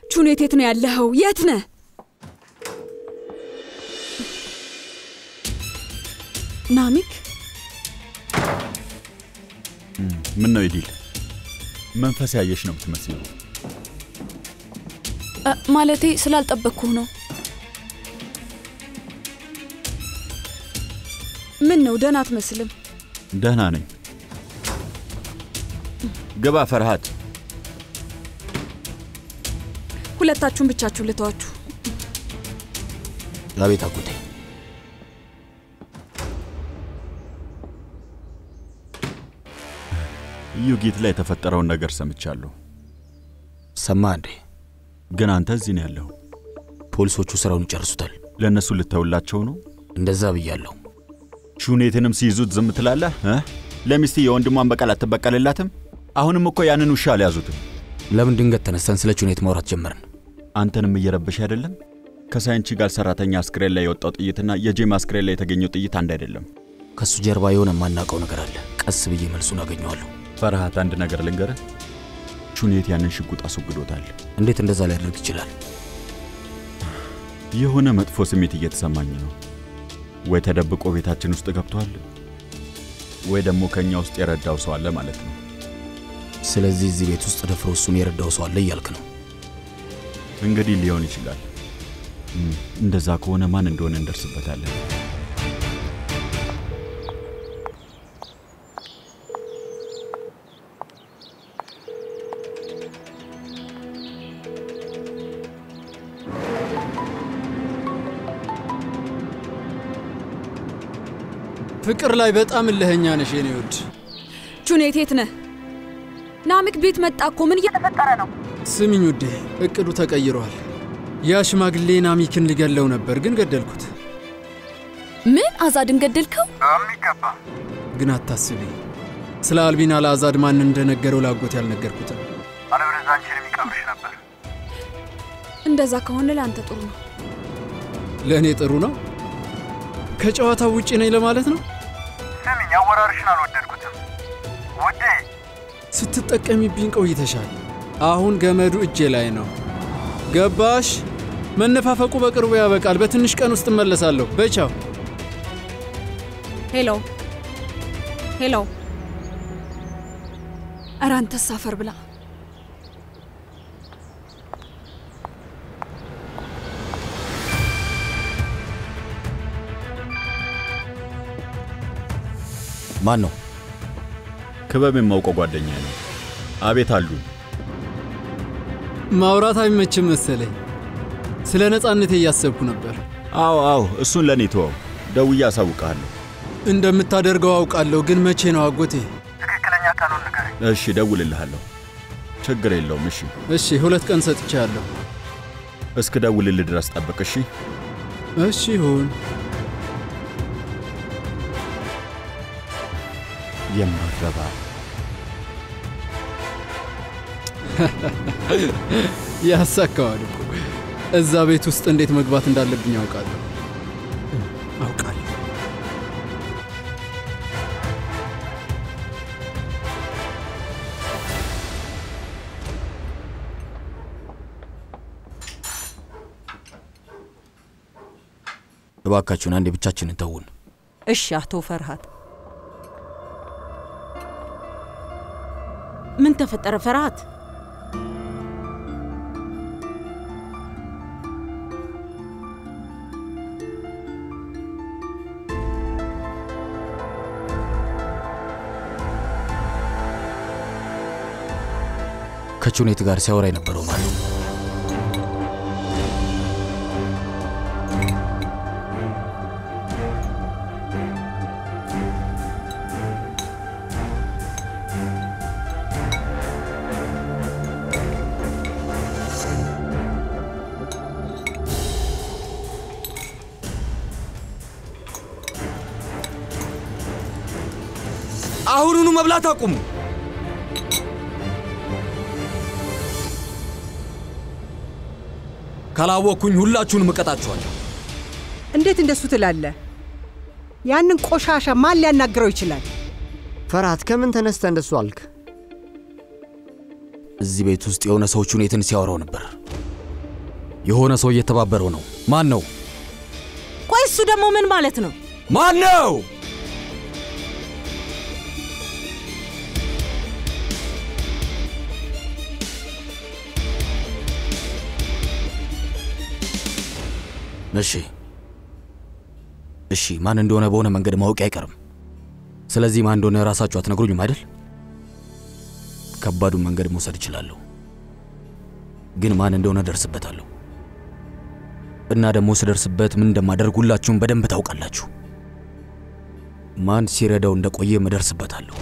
ቹኔት የት ነው ያለኸው? የት ነህ? ናሚክ ምን ነው ይዲል? መንፈስ ያየሽ ነው የምትመስለው። ማለቴ ስላልጠበቅኩህ ነው። ምን ነው ደህና አትመስልም? ደህና ነኝ። ገባ ፈርሃት። ሁለታችሁም ብቻችሁን ልተዋችሁ። አቤት አጎቴ። ዩጊት ላይ ተፈጠረውን ነገር ሰምቻለሁ። ሰማ እንዴ? ግን አንተ እዚህ ነው ያለው። ፖሊሶቹ ስራውን ይጨርሱታል። ለነሱ ልተውላቸው ነው? እንደዛ ብያለሁ። ቹኔትንም ሲይዙት ዝም ትላለህ? ለሚስት የወንድሟን በቀል አትበቀልላትም? አሁንም እኮ ያንን ውሻ አልያዙትም። ለምን ድንገት ተነስተን ስለ ቹኔት ማውራት ጀመርን? አንተንም እየረበሽ አይደለም? ከሳይንቺ ጋር ሰራተኛ አስክሬን ላይ የወጣው ጥይትና የጄም አስክሬን ላይ የተገኘው ጥይት አንድ አይደለም። ከሱ ጀርባ የሆነ ማናቀው ነገር አለ። ቀስ ብዬ መልሱን አገኘዋለሁ። ፈርሃት አንድ ነገር ልንገርህ። ቹኔት ያንን ሽጉጥ አስወግዶታል። እንዴት እንደዛ ሊያደርግ ይችላል? የሆነ መጥፎ ስሜት እየተሰማኝ ነው። ወይ ተደብቆ ቤታችን ውስጥ ገብቷል፣ ወይ ደግሞ ከኛ ውስጥ የረዳው ሰው አለ ማለት ነው። ስለዚህ እዚህ ቤት ውስጥ ደፍሮ እሱን የረዳው ሰው አለ እያልክ ነው? እንግዲህ ሊሆን ይችላል። እንደዛ ከሆነ ማን እንደሆነ እንደርስበታለን። ፍቅር ላይ በጣም ለህኛ ነሽ የኔ ውድ። ቹኔት የት ነህ? ናሚክ ቤት መጣ እኮ። ምን እየተፈጠረ ነው? ስሚኝ ውዴ፣ እቅዱ ተቀይሯል። ያ ሽማግሌ ናሚክን ሊገለው ነበር ግን ገደልኩት። ምን? አዛድን ገደልከው? አሚከባ ግን አታስቢ። ስለ አልቢና ለአዛድ ማን እንደነገረው ላጎት ያልነገርኩት። አለበለዚያ አንቺን የሚቀብርሽ ነበር። እንደዛ ከሆነ ለአንተ ጥሩ ነው። ለእኔ ጥሩ ነው? ከጨዋታው ውጪ ነኝ ለማለት ነው? ስሚኝ፣ አወራርሽን አልወደድኩትም ውዴ። ስትጠቀሚብኝ ቆይተሻል። አሁን ገመዱ እጄ ላይ ነው። ገባሽ? መነፋፈቁ በቅርቡ ያበቃል። በትንሽ ቀን ውስጥ እመለሳለሁ። በቻው። ሄሎ ሄሎ። ኧረ አንተ ሳፈር ብላ። ማን ነው? ክበብ የማውቀው ጓደኛዬ ነው። አቤት አሉ። ማውራት አይመችም መሰለኝ። ስለ ነፃነቴ እያሰብኩ ነበር። አዎ እሱን ለኔ ተወው። ደውዬ አሳውቃለሁ። እንደምታደርገው አውቃለሁ፣ ግን መቼ ነው አጎቴ? ትክክለኛ ቀኑን ንገረኝ። እሺ ደውልልሃለሁ። ችግር የለውም። እሺ 2 ቀን ሰጥቻለሁ። እስከ ደውልልህ ድረስ ጠብቅ። እሺ ይሁን። የማረባ ያሳካዋል እኮ። እዛ ቤት ውስጥ እንዴት መግባት እንዳለብኝ አውቃለሁ። እባካችሁን አንዴ ብቻችንን ተውን። እሺ አቶ ፈርሃት። ምን ተፈጠረ ፈርሃት? ከቹኔት ጋር ሲያወራ የነበረው ማለት ነው። አሁኑኑ መብላት አቁሙ። ካላወኩኝ ሁላችሁንም እቀጣችኋለሁ። እንዴት እንደሱ ትላለህ? ያንን ቆሻሻ ማን ሊያናግረው ይችላል? ፈርሃት ከምን ተነስተ እንደሱ አልክ? እዚህ ቤት ውስጥ የሆነ ሰው ቹኔትን ሲያወራው ነበር። የሆነ ሰው እየተባበረው ነው። ማን ነው? ቆይ እሱ ደግሞ ምን ማለት ነው? ማን ነው? እሺ ማን እንደሆነ በሆነ መንገድ ማወቅ አይቀርም። ስለዚህ ማን እንደሆነ ራሳችሁ አትነግሩኝም አይደል? ከባዱን መንገድ መውሰድ እችላለሁ፣ ግን ማን እንደሆነ ደርስበታለሁ። እና ደግሞ ስደርስበት ምን እንደማደርግ ሁላችሁም በደንብ ታውቃላችሁ። ማን ሲረዳው እንደቆየ መደርስበታለሁ።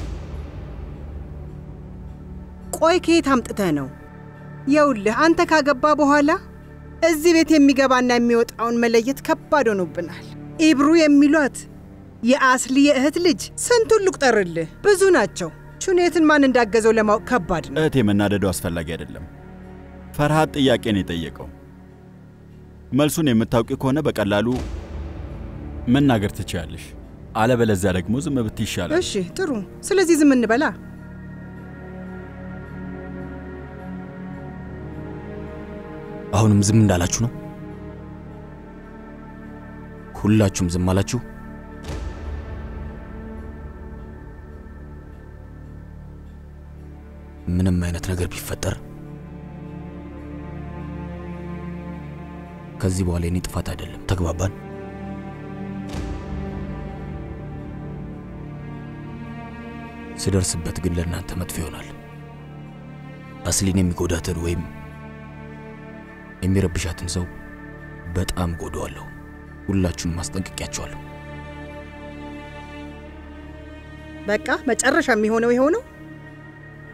ቆይ ከየት አምጥተህ ነው? ይኸውልህ አንተ ካገባ በኋላ እዚህ ቤት የሚገባና የሚወጣውን መለየት ከባድ ሆኖብናል። ኢብሩ የሚሏት የአስሊ የእህት ልጅ ስንቱን ልቁጠርልህ? ብዙ ናቸው። ሹኔትን ማን እንዳገዘው ለማወቅ ከባድ ነው። እህቴ መናደዱ አስፈላጊ አይደለም። ፈርሃት ጥያቄ ነው የጠየቀው። መልሱን የምታውቂ ከሆነ በቀላሉ መናገር ትችያለሽ። አለበለዚያ ደግሞ ዝም ብትይ ይሻላል። እሺ ጥሩ። ስለዚህ ዝም እንበላ። አሁንም ዝም እንዳላችሁ ነው? ሁላችሁም ዝም አላችሁ? ምንም አይነት ነገር ቢፈጠር ከዚህ በኋላ የኔ ጥፋት አይደለም። ተግባባን? ስደርስበት ግን ለእናንተ መጥፎ ይሆናል። አስሊን የሚጎዳትን ወይም የሚረብሻትን ሰው በጣም ጎዳዋለሁ። ሁላችሁንም ማስጠንቀቂያችኋለሁ። በቃ መጨረሻ የሚሆነው ይሆነው?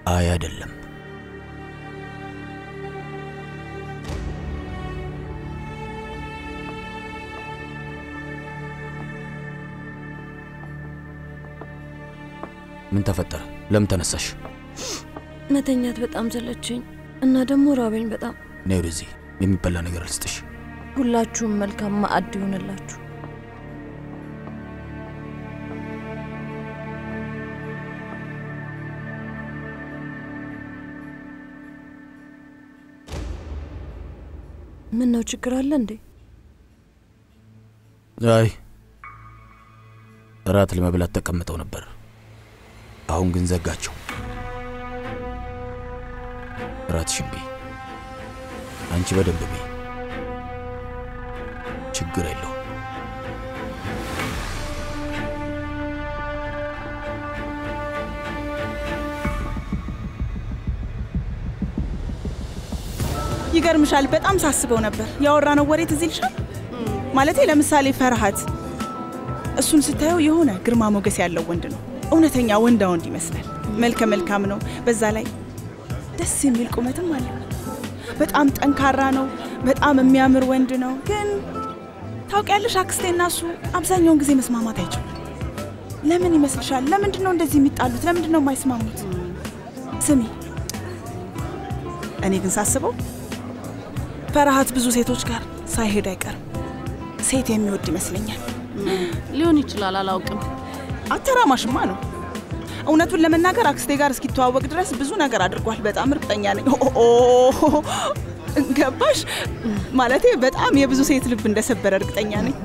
አይ አይደለም። ምን ተፈጠረ? ለምን ተነሳሽ? መተኛት በጣም ዘለችኝ እና ደግሞ ራበኝ በጣም። ነይ ወደዚህ፣ የሚበላ ነገር ልስጥሽ። ሁላችሁም መልካም ማዕድ ይሁንላችሁ። ምን ነው ችግር አለ እንዴ? አይ እራት ለመብላት ተቀምጠው ነበር። አሁን ግን ዘጋቸው። እራትሽን ብይ፣ አንቺ በደንብ ብይ፣ ችግር የለውም። ይገርምሻል፣ በጣም ሳስበው ነበር። ያወራነው ወሬ ትዝ ይልሻል? ማለቴ ለምሳሌ ፈርሃት እሱን ስታየው የሆነ ግርማ ሞገስ ያለው ወንድ ነው። እውነተኛ ወንድ ይመስላል። መልከ መልካም ነው። በዛ ላይ ደስ የሚል ቁመትም አለው። በጣም ጠንካራ ነው። በጣም የሚያምር ወንድ ነው። ግን ታውቂያለሽ አክስቴና እሱ አብዛኛውን ጊዜ መስማማት አይችሉም። ለምን ይመስልሻል? ለምንድን ነው እንደዚህ የሚጣሉት? ለምንድን ነው የማይስማሙት? ስሚ፣ እኔ ግን ሳስበው ፈርሃት ብዙ ሴቶች ጋር ሳይሄድ አይቀርም። ሴት የሚወድ ይመስለኛል። ሊሆን ይችላል፣ አላውቅም። አተራማሽማ ነው። እውነቱን ለመናገር አክስቴ ጋር እስኪተዋወቅ ድረስ ብዙ ነገር አድርጓል። በጣም እርግጠኛ ነኝ። ገባሽ? ማለቴ በጣም የብዙ ሴት ልብ እንደሰበረ እርግጠኛ ነኝ።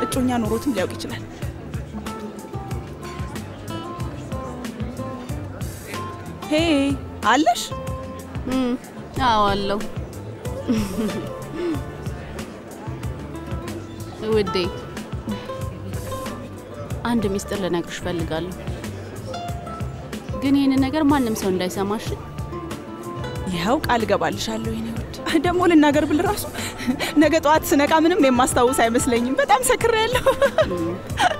እጮኛ ኖሮትም ሊያውቅ ይችላል። ሄይ አለሽ? አዎ አለው። ውዴ አንድ ሚስጥር ልነግርሽ ፈልጋለሁ። ግን ይሄን ነገር ማንንም ሰው እንዳይሰማሽ። ይኸው ቃል ገባልሻለሁ። የኔ ውድ ደግሞ ልናገር ብል ራሱ ነገ ጧት ስነቃ ምንም የማስታውስ አይመስለኝም። በጣም ሰክሬያለሁ።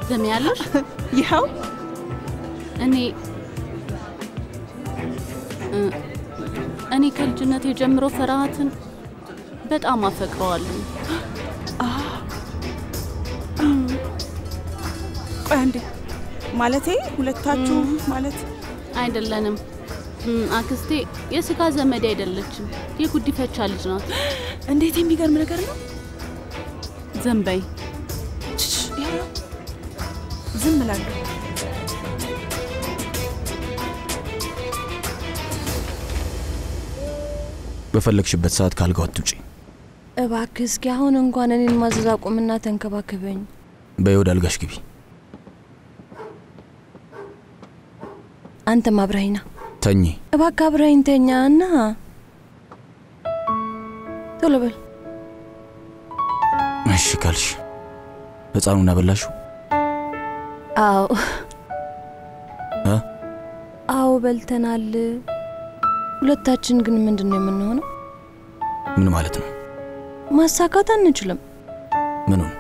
ዝም ያለሽ? ይኸው እኔ ከልጅነቴ ጀምሮ ፈርሃትን በጣም አፈቅረዋለሁ። አንዴ ማለቴ ሁለታችሁ ማለት አይደለንም። አክስቴ የስጋ ዘመድ አይደለችም፣ የጉዲፈቻ ልጅ ናት። እንዴት የሚገርም ነገር ነው። ዝም በይ። ዝም እላለሁ። በፈለግሽበት ሰዓት ካልጋው አትውጪ። እባክህ እስኪ አሁን እንኳን እኔን ማዘዝ አቁምና ተንከባከበኝ። በይወድ አልጋሽ ግቢ። አንተም አብረኸኝ ና። ተኚ። እባክህ አብረኸኝ ተኛና ቶሎ በል። እሺ ካልሽ። ህፃኑን አበላሽው? አዎ አዎ በልተናል። ሁለታችን ግን ምንድነው የምንሆነው? ምን ማለት ነው? ማሳካት አንችልም። ምኑን?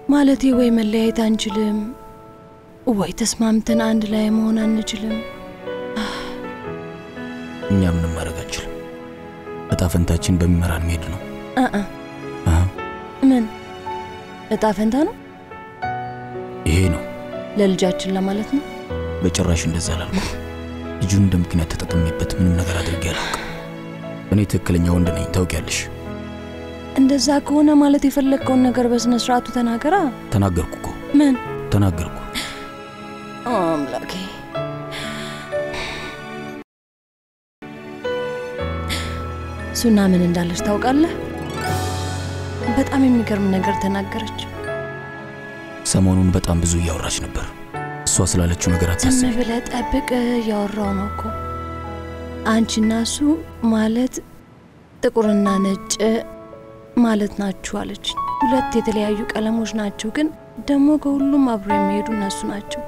ማለቴ ወይ መለያየት አንችልም ወይ ተስማምተን አንድ ላይ መሆን አንችልም። እኛ ምንም ማድረግ አንችልም። እጣ ፈንታችን በሚመራን መሄድ ነው። ምን እጣ ፈንታ ነው? ይሄ ነው ለልጃችን ለማለት ነው። በጭራሽ እንደዛ አላልኩም። ልጁን እንደ ምክንያት ተጠቅሜበት ምንም ነገር አድርጌ አላውቅም። እኔ ትክክለኛ ወንድ ነኝ ታውቂያለሽ። እንደዛ ከሆነ ማለት የፈለከውን ነገር በስነ ስርዓቱ ተናገራ። ተናገርኩ እኮ። ምን ተናገርኩ? አምላኬ ሱና ምን እንዳለች ታውቃለህ? በጣም የሚገርም ነገር ተናገረች። ሰሞኑን በጣም ብዙ እያወራች ነበር። እሷ ስላለችው ነገር አታስቢ። ዝም ብለህ ጠብቅ፣ እያወራው ነው እኮ። አንቺና እሱ ማለት ጥቁርና ነጭ ማለት ናችሁ አለች። ሁለት የተለያዩ ቀለሞች ናቸው፣ ግን ደግሞ ከሁሉም አብሮ የሚሄዱ እነሱ ናቸው።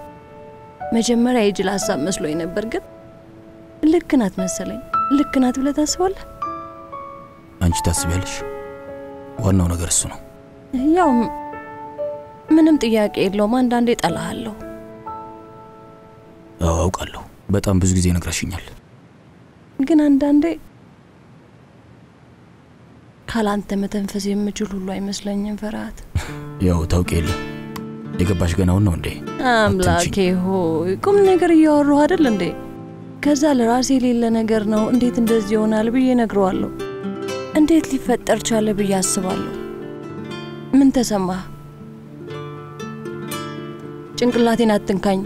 መጀመሪያ የጅል ሀሳብ መስሎኝ ነበር፣ ግን ልክ ናት መሰለኝ። ልክ ናት ብለህ ታስባለህ? አንቺ ታስቢያለሽ? ዋናው ነገር እሱ ነው። ያው ምንም ጥያቄ የለውም። አንዳንዴ እጠላሃለሁ። አውቃለሁ። በጣም ብዙ ጊዜ ነግረሽኛል። ግን አንዳንዴ ካላንተ መተንፈስ የምችል ሁሉ አይመስለኝም ፍርሃት። ያው ታውቂ የለ የገባሽ ገናውን ነው እንዴ? አምላኬ ሆይ ቁም ነገር እያወራሁ አይደል እንዴ? ከዛ ለራሴ የሌለ ነገር ነው እንዴት እንደዚህ ይሆናል ብዬ ነግረዋለሁ። እንዴት ሊፈጠር ቻለ ብዬ አስባለሁ። ምን ተሰማህ? ጭንቅላቴን አትንካኝ።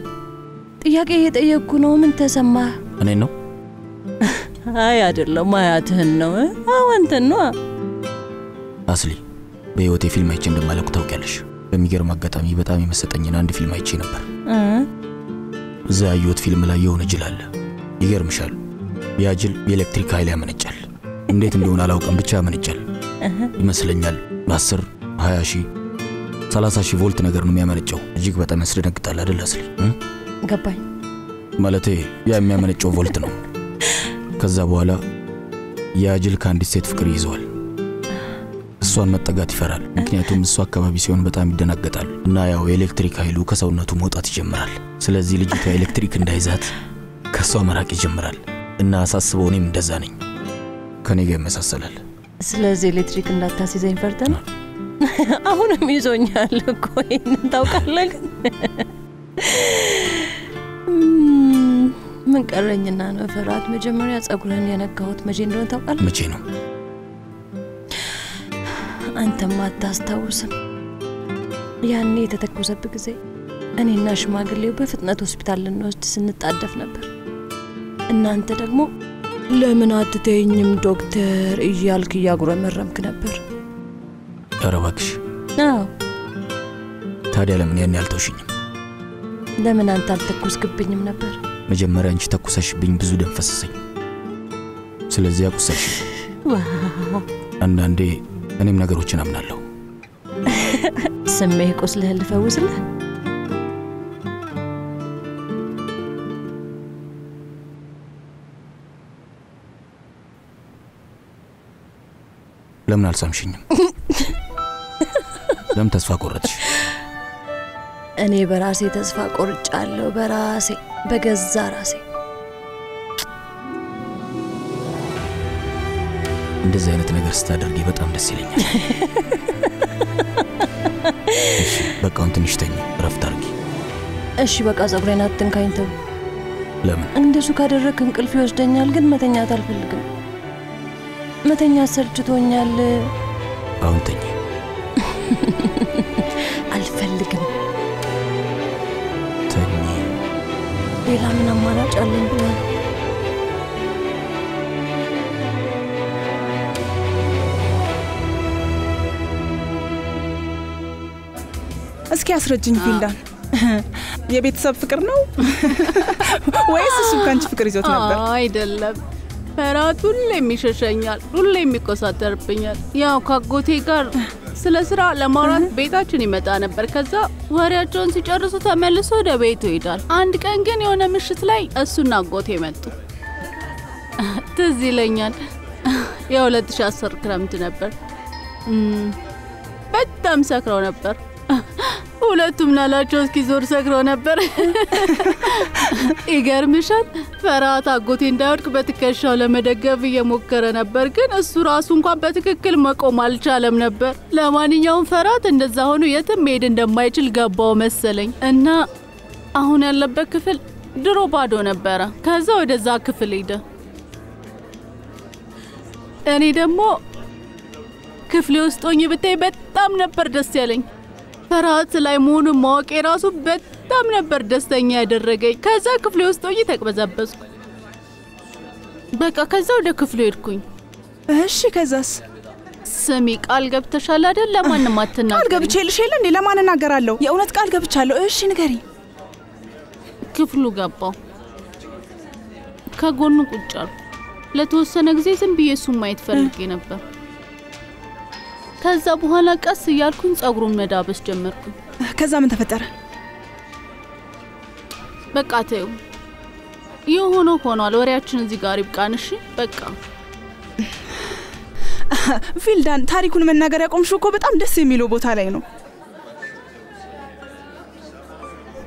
ጥያቄ እየጠየቅኩ ነው። ምን ተሰማህ? እኔ ነው? አይ አይደለም፣ አያትህን ነው። አንተን ነው። አስሊ በህይወቴ ፊልም አይቼ እንደማለቁ ታውቂያለሽ። በሚገርም አጋጣሚ በጣም የመሰጠኝን አንድ ፊልም አይቼ ነበር። እዛ ያየሁት ፊልም ላይ የሆነ ጅል አለ። ይገርምሻል፣ ያ ጅል የኤሌክትሪክ ኃይል ያመነጫል። እንዴት እንደሆነ አላውቅም፣ ብቻ ያመነጫል ይመስለኛል። 10 20 ሺህ 30 ሺህ ቮልት ነገር ነው የሚያመነጨው። እጅግ በጣም ያስደነግጣል አይደል አስሊ? ገባኝ። ማለቴ ያ የሚያመነጨው ቮልት ነው። ከዛ በኋላ ያ ጅል ከአንዲት ሴት ፍቅር ይዘዋል። እሷን መጠጋት ይፈራል፣ ምክንያቱም እሷ አካባቢ ሲሆን በጣም ይደናገጣል እና ያው የኤሌክትሪክ ኃይሉ ከሰውነቱ መውጣት ይጀምራል። ስለዚህ ልጅቷ ኤሌክትሪክ እንዳይዛት ከሷ መራቅ ይጀምራል እና አሳስበው እኔም እንደዛ ነኝ። ከኔ ጋር ይመሳሰላል። ስለዚህ ኤሌክትሪክ እንዳታስይዘኝ ፈርተህ ነው? አሁንም ይዞኛል እኮ ይሄንን ታውቃለህ። ምን ቀረኝና ነው ፍርሃት? መጀመሪያ ጸጉርህን የነካሁት መቼ እንደሆነ ታውቃለህ? መቼ ነው? አንተም አታስታውስም? ያኔ የተተኮሰብህ ጊዜ እኔና ሽማግሌው በፍጥነት ሆስፒታል ልንወስድ ስንጣደፍ ነበር። እናንተ ደግሞ ለምን አትተኝም ዶክተር እያልክ እያጉረመረምክ ነበር። ኧረ እባክሽ። አዎ። ታዲያ ለምን ያን ያልተውሽኝም? ለምን አንተ አልተኮስክብኝም ነበር? መጀመሪያ አንቺ ተኩሰሽብኝ ብዙ ደም ፈሰሰኝ። ስለዚህ አቁሰሽ። አንዳንዴ እኔም ነገሮችን አምናለሁ። ስሜህ ቁስልህን ልፈውስልህ? ለምን አልሰምሽኝም? ለምን ተስፋ ቆረጥሽ? እኔ በራሴ ተስፋ ቆርጫለሁ። በራሴ በገዛ ራሴ። እንደዚህ አይነት ነገር ስታደርጊ በጣም ደስ ይለኛል። እሺ በቃ ትንሽ ተኝ፣ ረፍት አድርጊ። እሺ በቃ ጸጉሬን አትንካኝ ተው። ለምን? እንደሱ ካደረክ እንቅልፍ ይወስደኛል፣ ግን መተኛት አልፈልግም። መተኛት ሰልችቶኛል። አሁን ተኝ። አልፈልግም። ተኝ። ሌላ ምን አማራጭ አለኝ ብለህ? ያስረጅኝ ፊልዳን የቤተሰብ ፍቅር ነው ወይስ እሱ ካንቺ ፍቅር ይዞት ነበር? አይደለም ፈራት ሁሌም ይሸሸኛል፣ ሁሌም ይቆሳጠርብኛል። ያው ካጎቴ ጋር ስለ ስራ ለማውራት ቤታችን ይመጣ ነበር። ከዛ ወሬያቸውን ሲጨርሱ ተመልሶ ወደ ቤቱ ይሄዳል። አንድ ቀን ግን የሆነ ምሽት ላይ እሱና አጎቴ መጡ። ትዝ ይለኛል የ2010 ክረምት ነበር። በጣም ሰክረው ነበር። ሁለቱም ናላቸው እስኪዞር ሰክረው ነበር። ይገርምሻል ፈራት አጎቴ እንዳይወድቅ በትከሻው ለመደገፍ እየሞከረ ነበር፣ ግን እሱ ራሱ እንኳን በትክክል መቆም አልቻለም ነበር። ለማንኛውም ፈራት እንደዛ ሆኖ የትም መሄድ እንደማይችል ገባው መሰለኝ እና አሁን ያለበት ክፍል ድሮ ባዶ ነበረ። ከዛ ወደዛ ክፍል ሄደ። እኔ ደግሞ ክፍሌ ውስጥ ሆኜ ብታይ በጣም ነበር ደስ ያለኝ። ፈራት ላይ መሆኑን ማወቄ ራሱ በጣም ነበር ደስተኛ ያደረገኝ። ከዛ ክፍሌ ውስጥ ሆኜ ተቅበዘበዝኩ። በቃ ከዛ ወደ ክፍሌ ሄድኩኝ። እሺ ከዛስ? ስሚ ቃል ገብተሻል አይደል? ለማንም አትናገሪ። ቃል ገብቼልሽ የለ እንዴ? ለማን እናገራለሁ? የእውነት ቃል ገብቻለሁ። እሺ ንገሪ። ክፍሉ ገባው። ከጎኑ ቁጭ አልኩ። ለተወሰነ ጊዜ ዝም ብዬ እሱን ማየት ፈልጌ ነበር። ከዛ በኋላ ቀስ እያልኩኝ ጸጉሩን መዳበስ ጀመርኩ። ከዛ ምን ተፈጠረ? በቃ ተይው፣ የሆነው ሆኗል። ወሬያችን እዚህ ጋር ይብቃን። እሺ በቃ ፊልዳን፣ ታሪኩን መናገር ያቆምሽው እኮ በጣም ደስ የሚለው ቦታ ላይ ነው።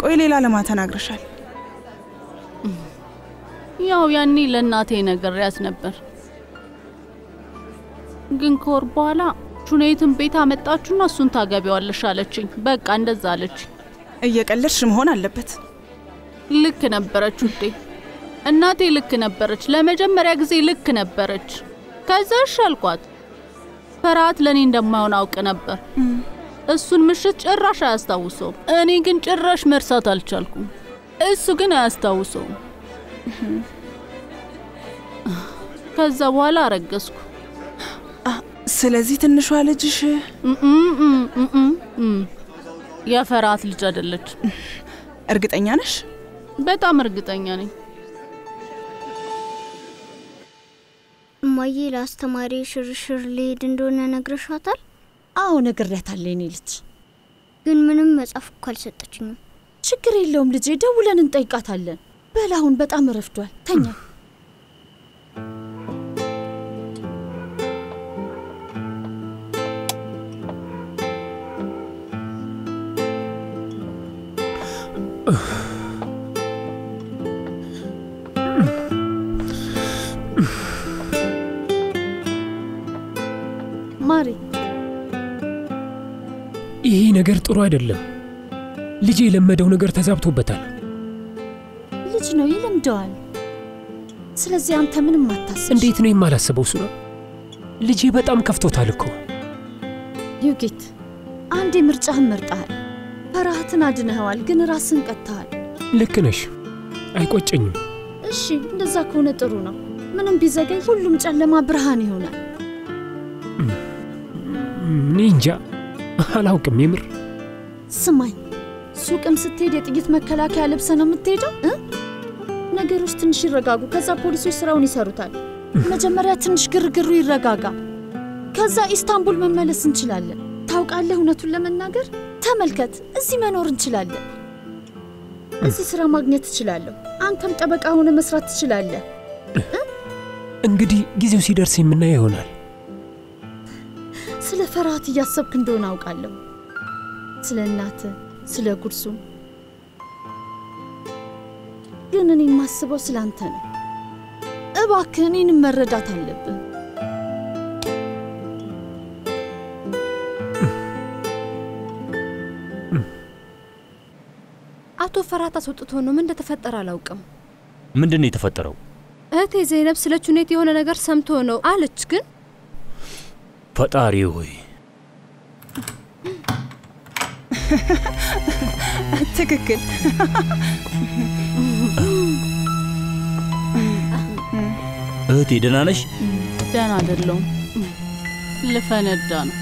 ቆይ ሌላ ለማ ተናግረሻል? ያው ያኔ ለእናቴ ነግሬያት ነበር፣ ግን ከወር በኋላ ቹኔትን ቤት አመጣችሁና እሱን ታገቢዋለሽ አለችኝ። በቃ እንደዛ አለች። እየቀለድሽ መሆን አለበት። ልክ ነበረች ውዴ፣ እናቴ ልክ ነበረች። ለመጀመሪያ ጊዜ ልክ ነበረች። ከዛ እሺ አልኳት። ፈራት ለኔ እንደማይሆን አውቅ ነበር። እሱን ምሽት ጭራሽ አያስታውሰውም። እኔ ግን ጭራሽ መርሳት አልቻልኩም። እሱ ግን አያስታውሰውም። ከዛ በኋላ አረገዝኩ። ስለዚህ ትንሿ ልጅሽ የፈራት ልጅ አይደለች። እርግጠኛ ነሽ? በጣም እርግጠኛ ነኝ። እማዬ ለአስተማሪ ሽርሽር ልሄድ እንደሆነ ነግረሻታል? አዎ ነግሬያታለሁ የኔ ልጅ። ግን ምንም መጽሐፍ እኮ አልሰጠችኝም። ችግር የለውም ልጄ፣ ደውለን እንጠይቃታለን። በል አሁን በጣም ረፍዷል፣ ተኛ። ማሪ፣ ይሄ ነገር ጥሩ አይደለም። ልጄ የለመደው ነገር ተዛብቶበታል። ልጅ ነው ይለምደዋል። ስለዚህ አንተ ምንም አታስብ። እንዴት ነው የማላስበው? እሱ ነው ልጄ በጣም ከፍቶታል እኮ። ዩጊት፣ አንዴ ምርጫህን መርጠሃል። ፈራህትን አድነኸዋል፣ ግን ራስን ቀጥተሃል። ልክ ነሽ፣ አይቆጨኝም። እሺ እንደዛ ከሆነ ጥሩ ነው። ምንም ቢዘገይ ሁሉም ጨለማ ብርሃን ይሆናል። እንጃ አላውቅም የምር። ስማኝ፣ ሱቅም ስትሄድ የጥይት መከላከያ ለብሰ ነው የምትሄደው? ነገሮች ትንሽ ይረጋጉ፣ ከዛ ፖሊሶች ስራውን ይሰሩታል። መጀመሪያ ትንሽ ግርግሩ ይረጋጋ፣ ከዛ ኢስታንቡል መመለስ እንችላለን። ታውቃለህ፣ እውነቱን ለመናገር ተመልከት፣ እዚህ መኖር እንችላለን። እዚህ ስራ ማግኘት ትችላለህ። አንተም ጠበቃ ሆነ መስራት ትችላለህ። እንግዲህ ጊዜው ሲደርስ የምናየው ይሆናል። ስለ ፈራት እያሰብክ እንደሆነ አውቃለሁ። ስለ እናት፣ ስለ ጉርሱም። ግን እኔ የማስበው ስለ አንተ ነው። እባክህ እኔንም መረዳት አለብህ። አቶ ፈራት አስወጥቶ ነው። ምን እንደተፈጠረ አላውቅም። ምንድነው የተፈጠረው? እህቴ ዘይነብ ስለ ቹኔት የሆነ ነገር ሰምቶ ነው አለች። ግን ፈጣሪ ሆይ፣ ትክክል። እህቴ ደህና ነሽ? ደህና አይደለሁም፣ ልፈነዳ ነው።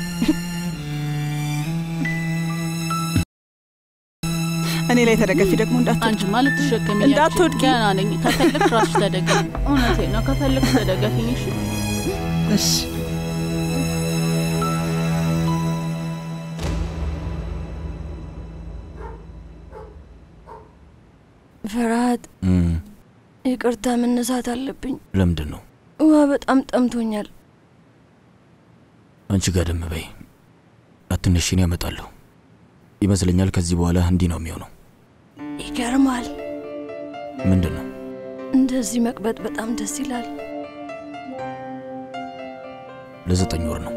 እኔ ላይ ተደገፊ ደግሞ እንዳትወድቂ አንቺ ማለት ተሸከሚኝ እንዳትወድቂ ገና ነኝ ከፈለክ ራስሽ ተደገፊ እውነቴን ነው ከፈለክ ተደገፊኝ እሺ እሺ ፈራት ይቅርታ መነሳት አለብኝ ለምንድን ነው ውሃ በጣም ጠምቶኛል አንቺ ጋር ደም በይ አትነሽኝ ያመጣለሁ ይመስለኛል ከዚህ በኋላ እንዲህ ነው የሚሆነው ይገርማል ምንድን ነው እንደዚህ መቅበጥ በጣም ደስ ይላል ለ9 ወር ነው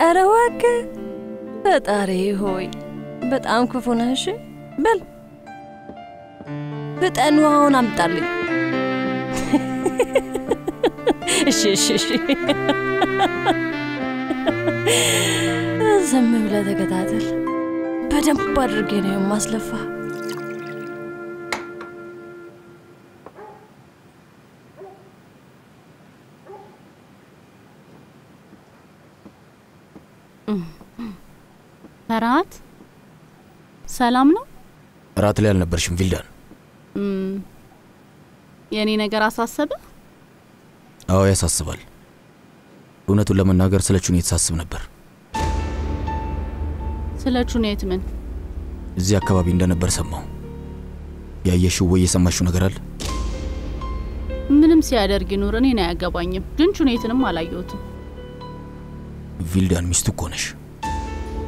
ኧረ እባክህ ፈጣሪ ሆይ በጣም ክፉ ነህ እሺ በል በጣም ውሃውን አምጣልኝ እሺ ዝም ብለህ ተከታተል በደንብ አድርጌ ነው የማስለፋ ፈራት ሰላም ነው ራት ላይ አልነበርሽም ቪልዳን የኔ ነገር አሳሰበ አዎ ያሳስባል እውነቱን ለመናገር ስለቹን የተሳስብ ነበር ስለቹን የት ምን እዚህ አካባቢ እንደነበር ሰማው ያየሽው ወይ የሰማሽው ነገር አለ ምንም ሲያደርግ ይኖር እኔን አያገባኝም ግን ቹኔትንም አላየሁትም ቪልዳን ሚስቱ እኮ ነሽ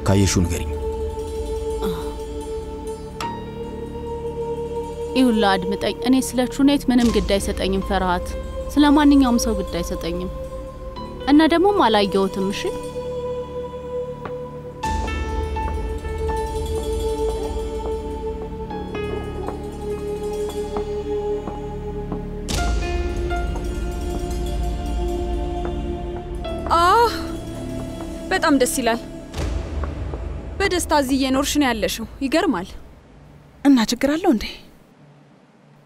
ካየሽው ንገሪኝ ይሁላ አድምጠኝ እኔ ስለ ቹኔት ምንም ግድ አይሰጠኝም ፈርሃት ስለማንኛውም ሰው ግድ አይሰጠኝም እና ደግሞ አላየሁትም እሺ በጣም ደስ ይላል በደስታ እዚህ እየኖርሽ ነው ያለሽው ይገርማል እና ችግር አለው እንዴ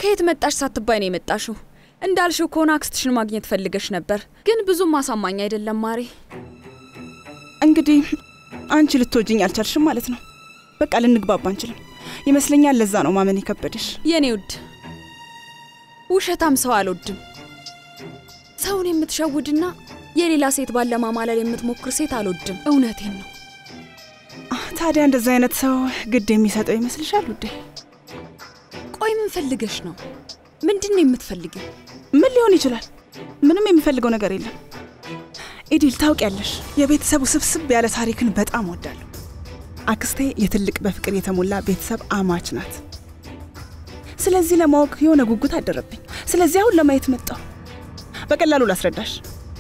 ከየት መጣሽ ሳትባይ ነው የመጣሽው እንዳልሽው ከሆነ አክስትሽን ማግኘት ፈልገሽ ነበር ግን ብዙም ማሳማኝ አይደለም ማሪ እንግዲህ አንቺ ልትወጂኝ አልቻልሽም ማለት ነው በቃ ልንግባባ አንችልም ይመስለኛል ለዛ ነው ማመን ይከበድሽ የኔ ውድ ውሸታም ሰው አልወድም ሰውን የምትሸውድና የሌላ ሴት ባለማማለል የምትሞክር ሴት አልወድም እውነቴን ነው ታዲያ እንደዛ አይነት ሰው ግድ የሚሰጠው ይመስልሻል ውዴ ቆይ ምን ፈልገሽ ነው ምንድነው የምትፈልጊው ምን ሊሆን ይችላል ምንም የምፈልገው ነገር የለም ኢዲል ታውቂያለሽ የቤተሰቡ ስብስብ ያለ ታሪክን በጣም ወዳለሁ አክስቴ የትልቅ በፍቅር የተሞላ ቤተሰብ አማች ናት ስለዚህ ለማወቅ የሆነ ጉጉት አደረብኝ ስለዚህ አሁን ለማየት መጣሁ በቀላሉ ላስረዳሽ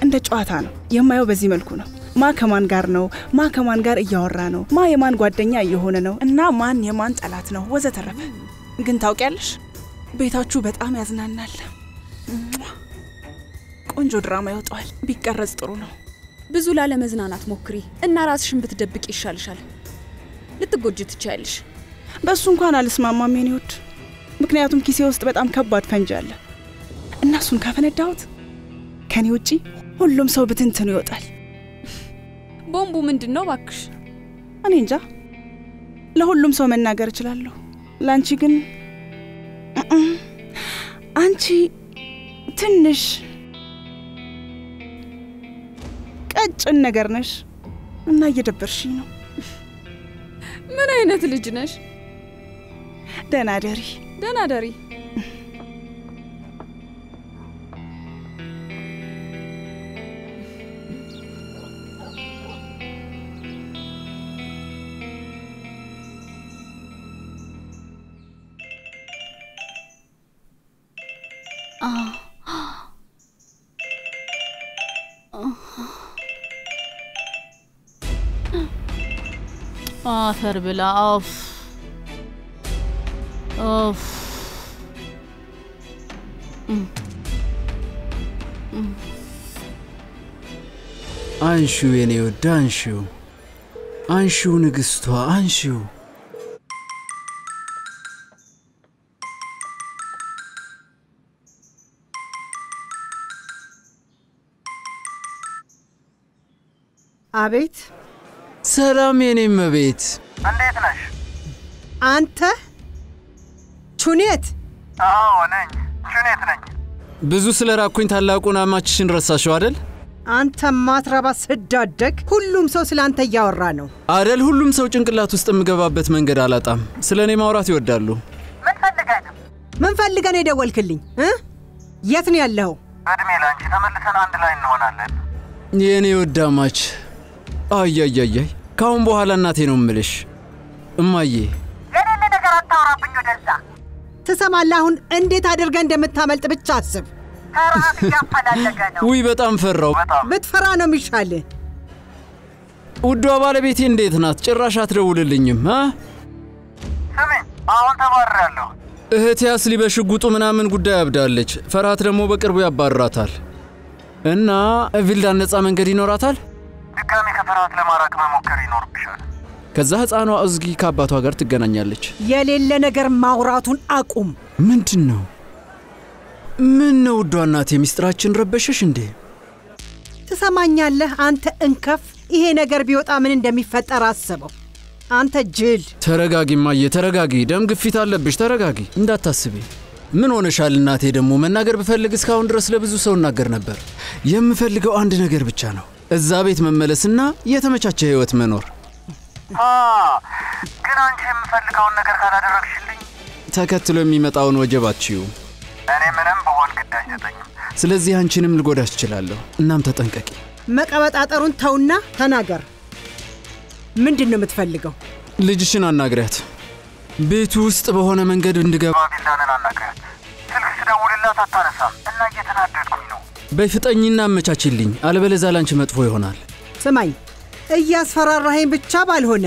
እንደ ጨዋታ ነው የማየው በዚህ መልኩ ነው ማ ከማን ጋር ነው ማ ከማን ጋር እያወራ ነው ማ የማን ጓደኛ እየሆነ ነው እና ማን የማን ጠላት ነው ወዘተረፈ ግን ታውቂያለሽ ቤታችሁ በጣም ያዝናናል ቆንጆ ድራማ ይወጣል ቢቀረጽ ጥሩ ነው ብዙ ላለመዝናናት ሞክሪ እና ራስሽን ብትደብቂ ይሻልሻል ልትጎጂ ትቻለሽ በሱ እንኳን አልስማማም የኔ ውድ ምክንያቱም ኪሴ ውስጥ በጣም ከባድ ፈንጅ አለ እና እሱን ካፈነዳሁት ከኔ ውጪ ሁሉም ሰው ብትንትኑ ይወጣል ቦምቡ ምንድነው ባክሽ እኔ እንጃ ለሁሉም ሰው መናገር እችላለሁ ላንቺ ግን አንቺ ትንሽ ቀጭን ነገር ነሽ እና እየደበርሽኝ ነው ምን አይነት ልጅ ነሽ ደህና ደሪ አፈር ብላ አፍ አንሺው የኔ ወድ አንሺው ንግስቷ አንሺው አቤት ሰላም የኔ መቤት እንዴት ነሽ አንተ ቹኔት? አዎ ነኝ፣ ቹኔት ነኝ። ብዙ ስለራኩኝ ታላቁን አማችሽን ረሳሽው አይደል? አንተ ማትረባ ስዳደግ ሁሉም ሰው ስላንተ ያወራ ነው አይደል? ሁሉም ሰው ጭንቅላት ውስጥ የምገባበት መንገድ አላጣም። ስለኔ ማውራት ይወዳሉ። ምን ፈልገህ ነው የደወልክልኝ? የት ነው ያለው? በእድሜ ላንቺ ተመልሰን አንድ ላይ እንሆናለን። የኔ ወዳማች አያያያይ ካሁን በኋላ እናቴ ነው ምልሽ። እማዬ የኔን ነገር አታወራብኝ ወደዛ። ትሰማለህ? አሁን እንዴት አድርገህ እንደምታመልጥ ብቻ አስብ። ተራክ ያፈላልገ ነው። ውይ በጣም ፈራው። ብትፈራ ነው የሚሻልህ። ውዷ ባለቤቴ እንዴት ናት? ጭራሽ አትደውልልኝም? ስሚ፣ አሁን ተባረራለሁ። እህቴ አስሊ በሽጉጡ ምናምን ጉዳይ አብዳለች። ፈርሃት ደግሞ በቅርቡ ያባርራታል እና ቪልዳን ነፃ መንገድ ይኖራታል። ድጋሚ ከፈርሃት ለማራቅ መሞከር ይኖርብሻል። ከዛ ህፃኗ እዝጊ ከአባቷ ጋር ትገናኛለች። የሌለ ነገር ማውራቱን አቁም። ምንድነው? ምን ነው ውዷ እናቴ፣ ሚስጥራችን ረበሸሽ እንዴ? ትሰማኛለህ አንተ እንከፍ? ይሄ ነገር ቢወጣ ምን እንደሚፈጠር አስበው። አንተ ጅል። ተረጋጊ ማዬ፣ ተረጋጊ። ደም ግፊት አለብሽ፣ ተረጋጊ። እንዳታስቢ። ምን ሆነሻል እናቴ? ደግሞ መናገር ብፈልግ እስካሁን ድረስ ለብዙ ሰው እናገር ነበር። የምፈልገው አንድ ነገር ብቻ ነው፣ እዛ ቤት መመለስና የተመቻቸ ህይወት መኖር። ግን አንቺ የምፈልገውን ነገር ካላደረግሽልኝ ተከትሎ የሚመጣውን ወጀባችሁ እኔ ምንም በሆን ግድ አይሰጠኝም። ስለዚህ አንቺንም ልጎዳሽ እችላለሁ። እናም ተጠንቀቂ። መቀበጣጠሩን ተውና ተናገር። ምንድነው የምትፈልገው? ልጅሽን አናግሪያት። ቤቱ ውስጥ በሆነ መንገድ እንድገባ ቢላንን አናግሪያት። ስልክ ስደውልላት አታነሳም እና እየተናደድኩኝ ነው። በፍጠኝና አመቻችልኝ፣ አለበለዚያ ላንቺ መጥፎ ይሆናል። ስማኝ፣ እያስፈራራኸኝ ብቻ ባልሆነ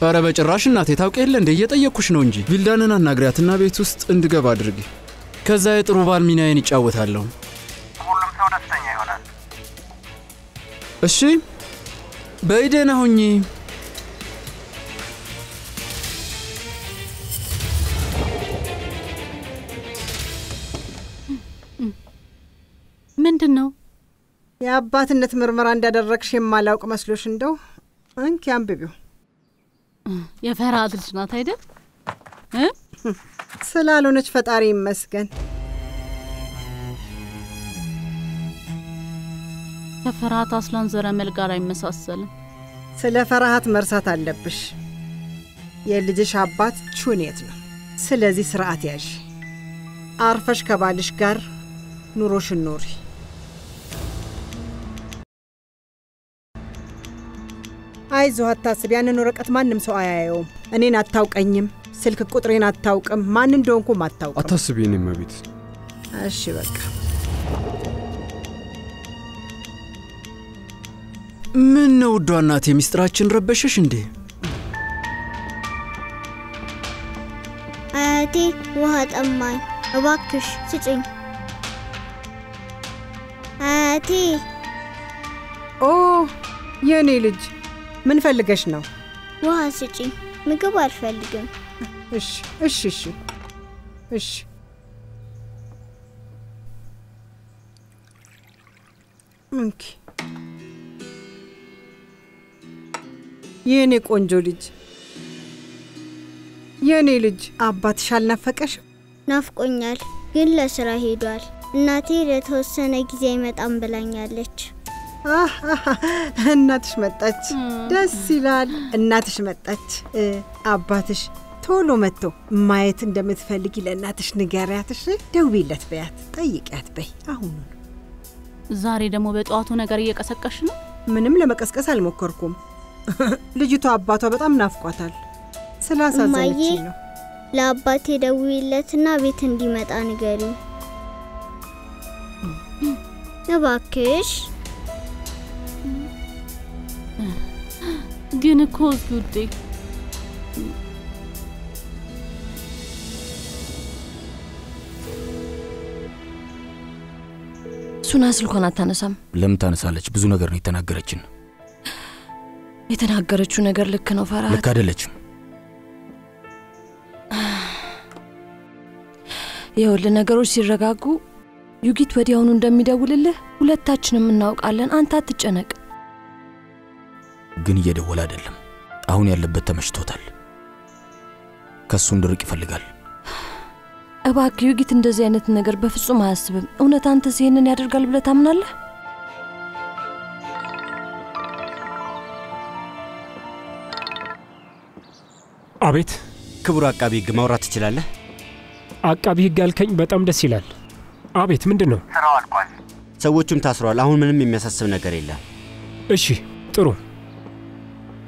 ኧረ በጭራሽ እናቴ፣ ታውቂ የለ እንደ እየጠየቅኩሽ ነው እንጂ። ቢልዳንን አናግሪያትና ቤት ውስጥ እንድገባ አድርጊ። ከዛ የጥሩ ባል ሚናዬን ይጫወታለሁ። ሁሉም ሰው ደስተኛ ይሆናል። እሺ በይደና ሁኚ። ምንድነው? የአባትነት ምርመራ እንዳደረግሽ የማላውቅ መስሎሽ እንደው? እንኪ አንብቢው። የፈርሃት ልጅ ናት አይደል? ስላልሆነች ፈጣሪ ይመስገን። ከፈርሃት አስላን ዘረመል ጋር አይመሳሰልም። ስለ ፈርሃት መርሳት አለብሽ። የልጅሽ አባት ቹኔት ነው። ስለዚህ ስርዓት ያዥ። አርፈሽ ከባልሽ ጋር ኑሮሽን ኖሪ። አይዞህ፣ አታስቢ። ያንን ወረቀት ማንም ሰው አያየውም። እኔን አታውቀኝም፣ ስልክ ቁጥሬን አታውቅም፣ ማን እንደሆንኩም አታውቅም። አታስቢ የኔ እመቤት። እሺ በቃ። ምን ነው ውዷ እናቴ፣ ሚስጥራችን ረበሸሽ እንዴ? አያቴ ውሃ ጠማኝ፣ እባክሽ ስጭኝ። አያቴ። ኦ የኔ ልጅ፣ ምን ፈልገሽ ነው? ውሃ ስጭኝ፣ ምግብ አልፈልግም። እሺ እሺ እሺ እሺ። እንኪ የኔ ቆንጆ ልጅ፣ የኔ ልጅ፣ አባትሽ አልናፈቀሽ? ናፍቆኛል፣ ግን ለስራ ሄዷል። እናቴ ለተወሰነ ጊዜ አይመጣም ብላኛለች። እናትሽ መጣች፣ ደስ ይላል። እናትሽ መጣች። አባትሽ ቶሎ መጥቶ ማየት እንደምትፈልጊ ለእናትሽ ንገሪያት። እሺ ደውይለት፣ በያት፣ ጠይቂያት በይ። አሁን ዛሬ ደግሞ በጠዋቱ ነገር እየቀሰቀሽ ነው? ምንም ለመቀስቀስ አልሞከርኩም። ልጅቷ አባቷ በጣም ናፍቋታል። ስላሳዘነችኝ ነው። ለአባቴ ደውይለትና ቤት እንዲመጣ ንገሪው እባክሽ። ግን እኮ ውዴ፣ ሱና ስልኳን አታነሳም። ለምን ታነሳለች? ብዙ ነገር ነው የተናገረችን። የተናገረችው ነገር ልክ ነው ፈርሃት? ልክ አይደለችም። ይኸውልህ ነገሮች ሲረጋጉ ዩጊት ወዲያውኑ እንደሚደውልልህ ሁለታችንም እናውቃለን። አንተ አትጨነቅ። ግን እየደወለ አይደለም። አሁን ያለበት ተመሽቶታል። ከሱ እንድርቅ ይፈልጋል። እባክህ ዩጊት እንደዚህ አይነት ነገር በፍጹም አያስብም። እውነት አንተስ ይሄንን ያደርጋል ብለህ ታምናለህ? አቤት ክቡር አቃቢ ሕግ ማውራት ትችላለህ? አቃቢ ሕግ ያልከኝ በጣም ደስ ይላል። አቤት ምንድነው? ስራው አልቋል። ሰዎቹም ታስረዋል። አሁን ምንም የሚያሳስብ ነገር የለም። እሺ ጥሩ።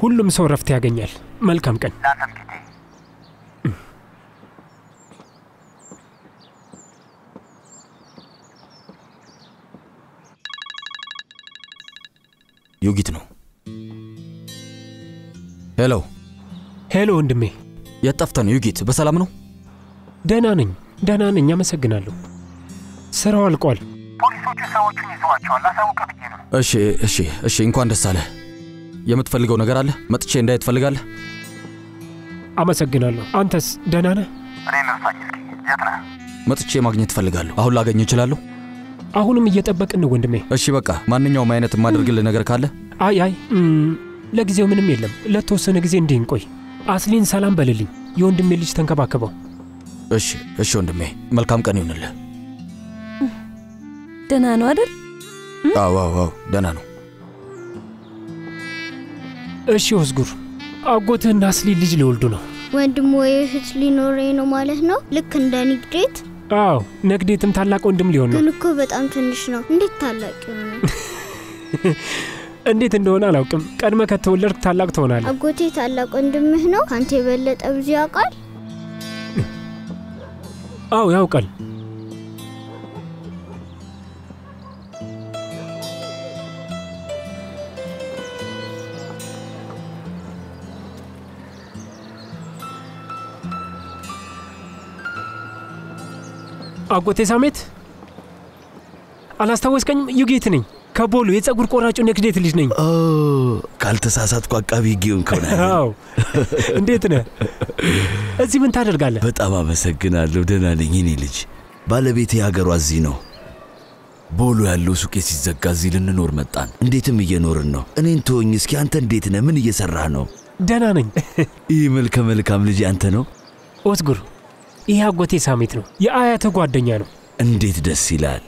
ሁሉም ሰው ረፍት ያገኛል። መልካም ቀን። ላንተም ጌቴ። ዩጊት ነው። ሄሎ ሄሎ ወንድሜ። የጠፍተን ዩጊት በሰላም ነው? ደህና ነኝ። አመሰግናለሁ። ስራው አልቋል። ፖሊሶቹ ሰዎቹን ይዘዋቸዋል። አሳውቅህ ብዬ ነው። እሺ እንኳን ደስ አለህ። የምትፈልገው ነገር አለ? መጥቼ እንዳይ ትፈልጋለህ? አመሰግናለሁ። አንተስ ደህና ነህ? እኔ ልርሳኝ እስኪ። የት ነህ? መጥቼ ማግኘት እፈልጋለሁ። አሁን ላገኝ እችላለሁ? አሁንም እየጠበቅን ነው ወንድሜ። እሺ በቃ ማንኛውም አይነት የማደርግልህ ነገር ካለ? አይ ለጊዜው ምንም የለም። ለተወሰነ ጊዜ እንዲህ እንቆይ። አስሊን ሰላም በልልኝ። የወንድሜ ልጅ ተንከባከበው። እሺ ወንድሜ፣ መልካም ቀን ይሁንልህ። ደህና ነው አይደል? አዎ ደህና ነው። እሺ ወዝጉር፣ አጎትህና አስሊን ልጅ ሊወልዱ ነው። ወንድም ወይ እህት ሊኖረኝ ነው ማለት ነው? ልክ እንደ ንግዴት? አዎ ንግዴትም ታላቅ ወንድም ሊሆን ነው። ግን እኮ በጣም ትንሽ ነው። እንዴት ታላቅ ይሆናል? እንዴት እንደሆነ አላውቅም። ቀድመ ከተወለድክ ታላቅ ትሆናለህ። አጎቴ ታላቅ ወንድምህ ነው? ካንተ የበለጠ ብዙ ያውቃል? አዎ ያውቃል። አጎቴ ሳሜት አላስታወስከኝም? ዩጊት ነኝ ከቦሉ የፀጉር ቆራጩ ንግዴት ልጅ ነኝ። ካልተሳሳትኩ አቃቢ ጊዮን ከሆነ። አዎ እንዴት ነህ? እዚህ ምን ታደርጋለህ? በጣም አመሰግናለሁ። ደህና ነኝ የኔ ልጅ። ባለቤቴ ሀገሯ እዚህ ነው። ቦሉ ያለው ሱቄ ሲዘጋ እዚህ ልንኖር መጣን። እንዴትም እየኖርን ነው። እኔን ተወኝ እስኪ። አንተ እንዴት ነህ? ምን እየሰራህ ነው? ደህና ነኝ። ይህ መልካም ልጅ አንተ ነው? ኦስጉር፣ ይህ አጎቴ ሳሜት ነው። የአያተ ጓደኛ ነው። እንዴት ደስ ይላል።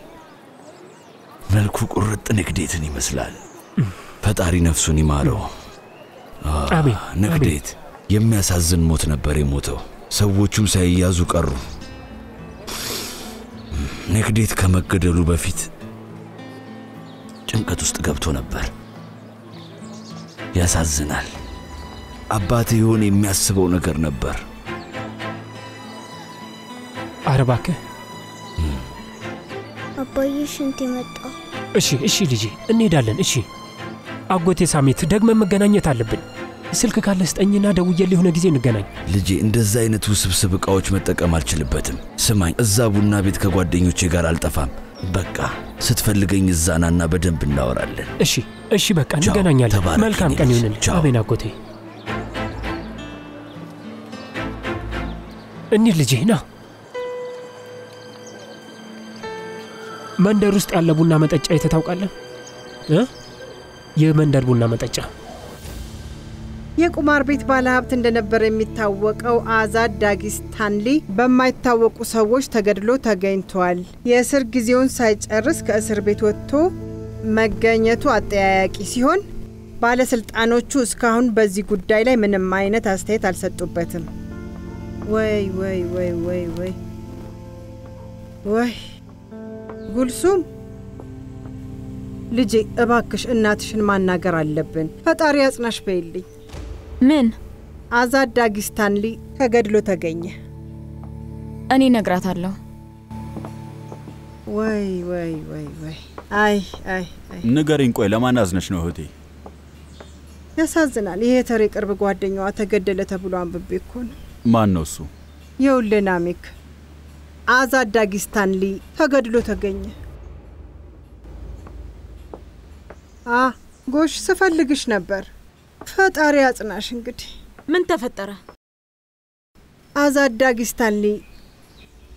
መልኩ ቁርጥ ንግዴትን ይመስላል። ፈጣሪ ነፍሱን ይማረው። አሜን። ንግዴት የሚያሳዝን ሞት ነበር የሞተው። ሰዎቹም ሳይያዙ ቀሩ። ንግዴት ከመገደሉ በፊት ጭንቀት ውስጥ ገብቶ ነበር። ያሳዝናል። አባቴ የሆነ የሚያስበው ነገር ነበር። አረባከ አባዬ ሽንት መጣ። እሺ ልጄ እንሄዳለን። እሺ አጎቴ ሳሜት ደግመን መገናኘት አለብን። ስልክ ካለ ስጠኝና ደውዬልህ የሆነ ጊዜ እንገናኝ። ልጄ እንደዛ አይነት ውስብስብ ዕቃዎች መጠቀም አልችልበትም። ስማኝ፣ እዛ ቡና ቤት ከጓደኞቼ ጋር አልጠፋም። በቃ ስትፈልገኝ እዛናና በደንብ እናወራለን። እሺ በቃ እንገናኛለን። መልካም ቀን ይሁንልህ። አሜን አጎቴ። እንሂድ ልጄ ና። መንደር ውስጥ ያለ ቡና መጠጫ ታውቃለህ? የመንደር ቡና መጠጫ የቁማር ቤት ባለሀብት እንደነበር የሚታወቀው አዛድ ዳጊስታንሊ በማይታወቁ ሰዎች ተገድሎ ተገኝቷል። የእስር ጊዜውን ሳይጨርስ ከእስር ቤት ወጥቶ መገኘቱ አጠያያቂ ሲሆን ባለስልጣኖቹ እስካሁን በዚህ ጉዳይ ላይ ምንም አይነት አስተያየት አልሰጡበትም። ወይ ጉልሱም ልጄ እባክሽ እናትሽን ማናገር አለብን። ፈጣሪ ያጽናሽ በይልኝ። ምን? አዛድ ዳጊስታንሊ ተገድሎ ተገኘ። እኔ ነግራታለሁ። ወይ አይ ንገሪኝ። ቆይ ለማን አዝነሽ ነው እህቴ? ያሳዝናል። ይሄ ተሬ ቅርብ ጓደኛዋ ተገደለ ተብሎ አንብቤ እኮ ነው። ማን ነው እሱ? የውልናሚክ አዛድ ዳጊስታንሊ ተገድሎ ተገኘ። ጎሽ ስፈልግሽ ነበር። ፈጣሪ ያጽናሽ። እንግዲህ ምን ተፈጠረ? አዛድ ዳጊስታንሊ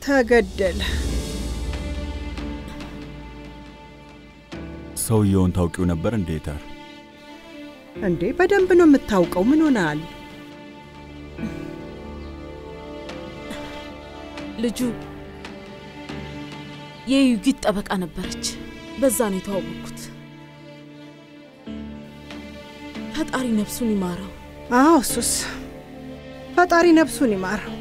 ተገደለ። ሰውየውን ታውቂው ነበር እንዴ? ታር እንዴ በደንብ ነው የምታውቀው። ምን ሆነሃል? ልጁ የዩጊት ጠበቃ ነበረች። በዛ ነው የተዋወቅኩት። ፈጣሪ ነፍሱን ይማረው። አዎ ሱስ ፈጣሪ ነፍሱን ይማረው።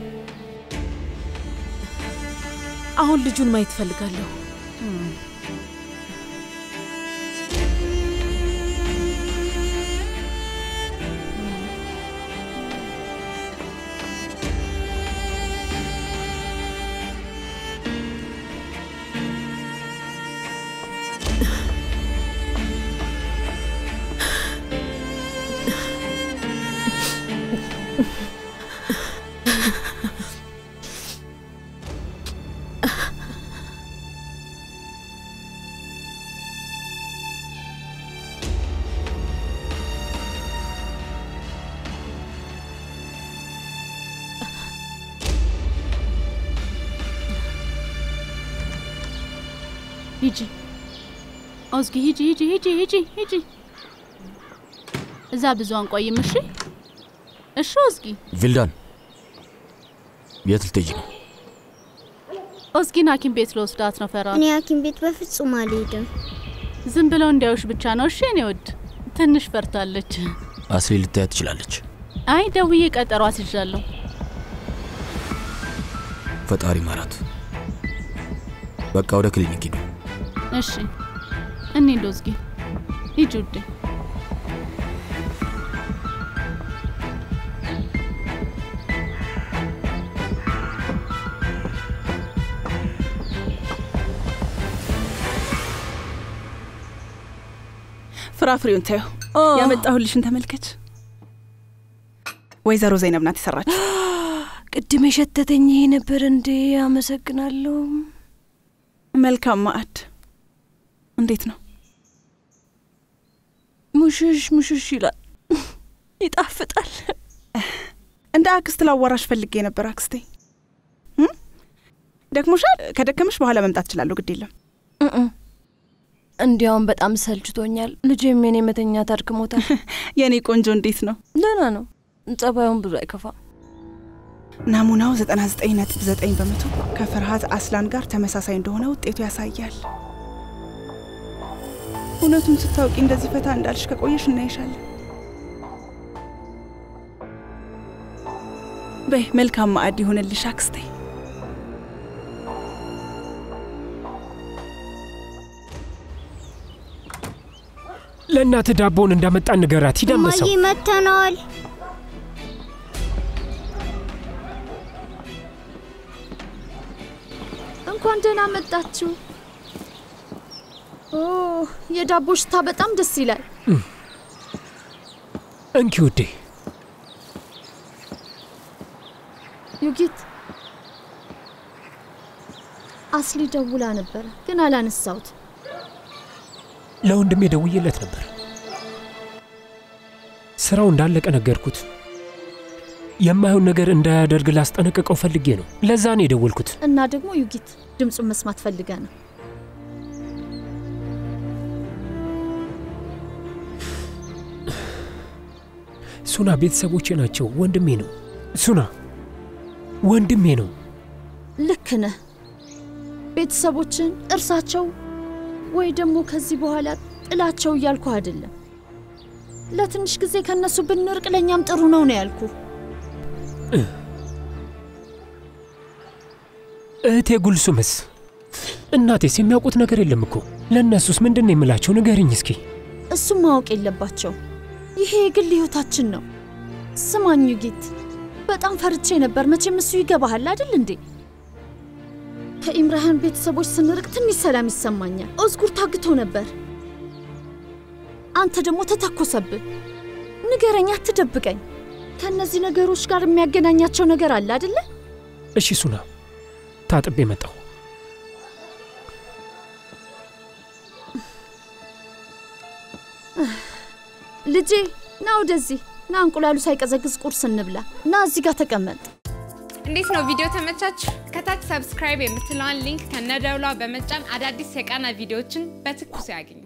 አሁን ልጁን ማየት ፈልጋለሁ። ሂጂ ኦዝጊ ሂጂ እዛ ብዙ አንቆይም። እሺ ኦዝጊ ቪልዳን የት ልትሄጂ ነው? ኦዝጊን ሐኪም ቤት ልወስዳት ነው። ፈራ እኔ ሐኪም ቤት በፍጹም አልሄድም። ዝም ብለው እንዲያውሽ ብቻ ነው። እሺ እኔ ወድ ትንሽ ፈርታለች። አስሊ ልታያት ትችላለች። አይ ደውዬ ቀጠሮ አስይዣለሁ። ፈጣሪ ማራት። በቃ ወደ ክሊኒክ ሂዱ። እሺ እኔ ኦዝጊ ሂጂ ውዴ። ፍራፍሬውን ታዩ ያመጣሁልሽን ተመልከች። ወይዘሮ ዘይነብ ናት የሰራችው። ቅድም የሸተተኝ ይሄ ነበር እንዴ? አመሰግናለሁ። መልካም ማዕድ። እንዴት ነው? ሙሽሽ ይላል። ይጣፍጣል። እንደ አክስት ላዋራሽ ፈልጌ ነበር አክስቴ። ደክሞሻል? ከደከመሽ በኋላ መምጣት እችላለሁ። ግድ የለም። እንዲያውም በጣም ሰልችቶኛል። ልጄም የኔ መተኛት አድክሞታል። የኔ ቆንጆ እንዴት ነው? ደህና ነው። ጸባዩን ብዙ አይከፋም። ናሙናው 99.9% ከፍርሃት አስላን ጋር ተመሳሳይ እንደሆነ ውጤቱ ያሳያል። እውነቱን ስታውቂ እንደዚህ ፈታ እንዳልሽ ከቆየሽ እናይሻለን። በይ መልካም ማዕድ ይሁንልሽ አክስቴ። ለእናት ዳቦን እንዳመጣ ንገራት። ይደመሰው ማይ መተናል። እንኳን ደህና መጣችሁ። ኦ የዳቦ ሽታ በጣም ደስ ይላል። እንኪ ውዴ። ዩጊት አስሊ ደውላ ነበር ግን አላነሳሁት። ለወንድሜ ደውዬለት ነበር። ስራው እንዳለቀ ነገርኩት። የማይሆን ነገር እንዳያደርግ ላስጠነቅቀው ፈልጌ ነው። ለዛ ነው የደወልኩት። እና ደግሞ ዩጊት ድምጹን መስማት ፈልጋ ነው። ሱና ቤተሰቦቼ ናቸው። ወንድሜ ነው። ሱና ወንድሜ ነው። ልክ ነህ። ቤተሰቦችን እርሳቸው ወይ ደግሞ ከዚህ በኋላ ጥላቸው እያልኩ አይደለም። ለትንሽ ጊዜ ከነሱ ብንርቅ ለኛም ጥሩ ነው ያልኩ። እህቴ ጉልሱምስ እናቴስ የሚያውቁት ነገር የለም እኮ። ለነሱስ ምንድነው የምላቸው? ንገሪኝ እስኪ። እሱም ማወቅ የለባቸው። ይሄ የግል ህይወታችን ነው። ስማኝ ዩጊት፣ በጣም ፈርቼ ነበር። መቼም እሱ ይገባሃል አይደል እንዴ? ከኢምራን ቤተሰቦች ስንርቅ ትንሽ ሰላም ይሰማኛል። ኦዝጉር ታግቶ ነበር። አንተ ደግሞ ተተኮሰብህ። ንገረኝ፣ አትደብቀኝ። ከነዚህ ነገሮች ጋር የሚያገናኛቸው ነገር አለ አይደል? እሺ ሱና፣ ታጥቤ መጣሁ። ልጄ ና ወደዚህ ና፣ እንቁላሉ ሳይቀዘቅዝ ቁርስ እንብላ። ና እዚህ ጋር ተቀመጥ። እንዴት ነው? ቪዲዮ ተመቻችሁ? ከታች ሰብስክራይብ የምትለዋን ሊንክ ከነደውሏ በመጫን አዳዲስ የቃና ቪዲዮዎችን በትኩስ ያገኙ።